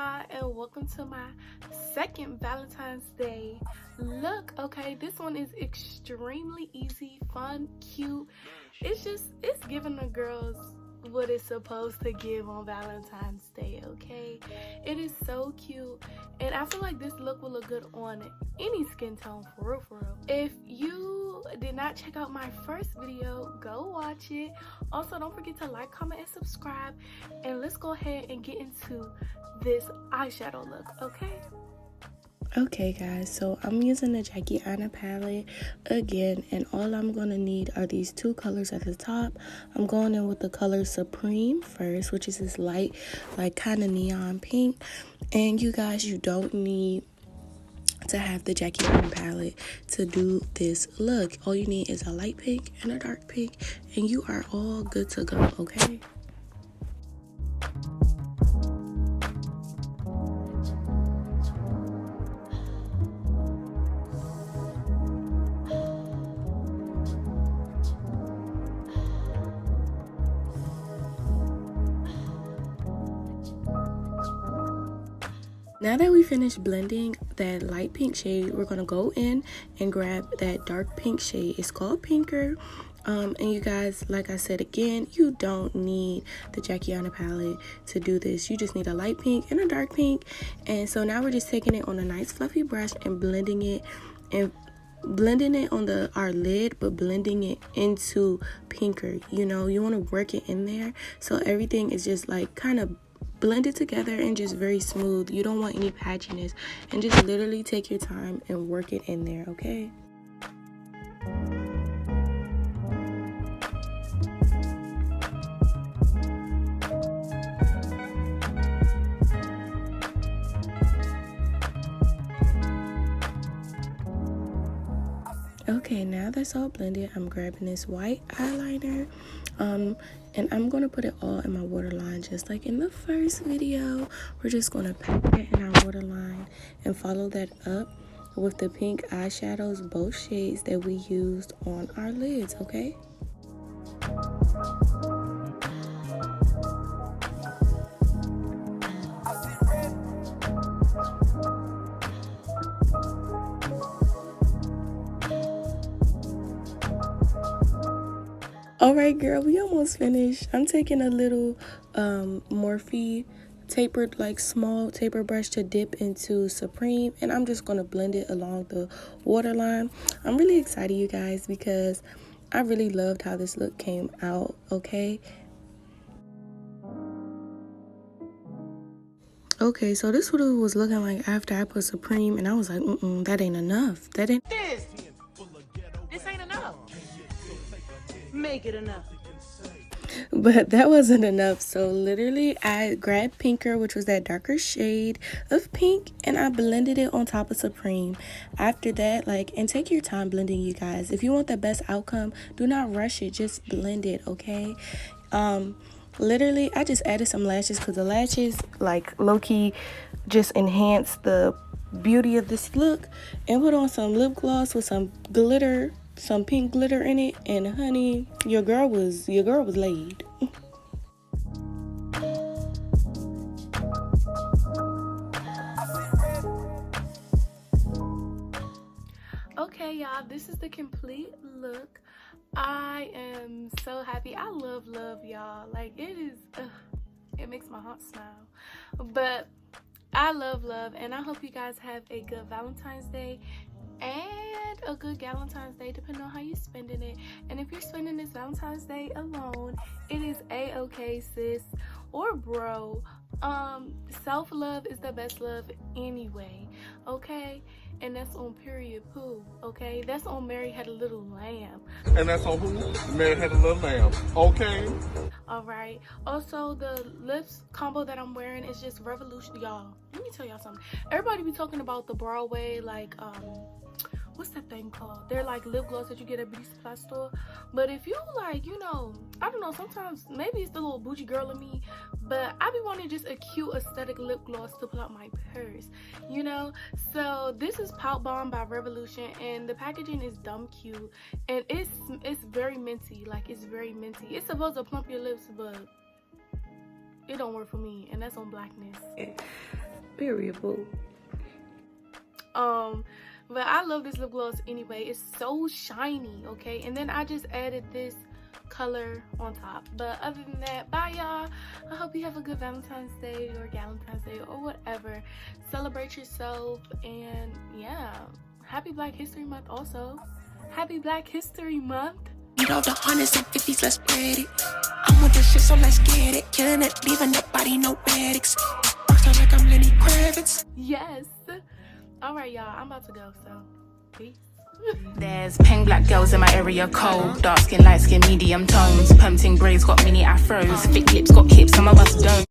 y'all, and welcome to my second Valentine's Day look. Okay, this one is extremely easy, fun, cute. It's giving the girls what it's supposed to give on Valentine's Day. Okay, it is so cute, and I feel like this look will look good on any skin tone, for real. If you did not check out my first video, go watch it. Also, don't forget to like, comment, and subscribe, and let's go ahead and get into this eyeshadow look. Okay guys, so I'm using the Jackie Aina palette again, and all I'm going to need are these two colors at the top. I'm going in with the color Supreme first, which is this light, like kind of neon pink. And you guys, you don't need to have the Jackie Aina palette to do this look. All you need is a light pink and a dark pink, and you are all good to go. Okay. Now that we finished blending that light pink shade, we're going to go in and grab that dark pink shade. It's called Pinker. And you guys, like I said again, you don't need the Jackie Aina palette to do this. You just need a light pink and a dark pink. And so now we're just taking it on a nice fluffy brush and blending it on our lid, but blending it into Pinker. You know, you want to work it in there so everything is just like kind of blended together and just very smooth. You don't want any patchiness, and just literally take your time and work it in there. Okay. Okay, now that's all blended, I'm grabbing this white eyeliner, and I'm going to put it all in my waterline just like in the first video. We're just going to pack it in our waterline and follow that up with the pink eyeshadows, both shades that we used on our lids, okay? Alright girl, we almost finished. I'm taking a little Morphe tapered, like small taper brush to dip into Supreme, and I'm just going to blend it along the waterline. I'm really excited, you guys, because I really loved how this look came out, okay? Okay, so this is what it was looking like after I put Supreme, and I was like, that ain't enough. This ain't enough. Make it enough. But that wasn't enough, so literally I grabbed Pinker, which was that darker shade of pink, and I blended it on top of Supreme. After that, and take your time blending, you guys. If you want the best outcome, do not rush it, just blend it, okay? Literally I just added some lashes because the lashes low-key just enhance the beauty of this look, and put on some lip gloss with some glitter, some pink glitter in it, and honey, your girl was laid. Okay y'all, this is the complete look. I am so happy. I love y'all. It makes my heart smile. But I love, and I hope you guys have a good Valentine's Day and a good Galentine's Day, depending on how you're spending it. And if you're spending this Valentine's Day alone, it is a-okay, sis or bro. Self-love is the best love anyway, okay? And that's on period poo, okay? That's on Mary Had a Little Lamb. And that's on who? Mary Had a Little Lamb, okay? Alright, also the lips combo that I'm wearing is just revolution, y'all. Let me tell y'all something. Everybody be talking about the Broadway, what's that thing called? They're like lip gloss that you get at a beauty supply store. But if you I don't know, sometimes maybe it's the little bougie girl in me, but I be wanting just a cute aesthetic lip gloss to put out my purse, you know? So this is Pout Bomb by Revolution, and the packaging is dumb cute, and it's very minty. It's very minty. It's supposed to plump your lips, but it don't work for me, and that's on blackness. Period, boo. But I love this lip gloss anyway. It's so shiny, okay? And then I just added this color on top. But other than that, bye y'all. I hope you have a good Valentine's Day or Galentine's Day or whatever. Celebrate yourself, and yeah, happy Black History Month also. Happy Black History Month. Need all the hundreds and fifties, let's spread it. I'm with the shit, so let's get it. Killing it, leaving that body, no medics. Rockstar like I'm Lenny Kravitz. Yes. Alright y'all, I'm about to go, so peace. There's pink black girls in my area, cold. Dark skin, light skin, medium tones. Pumping braids got mini afros. Thick lips got hips, some of us don't.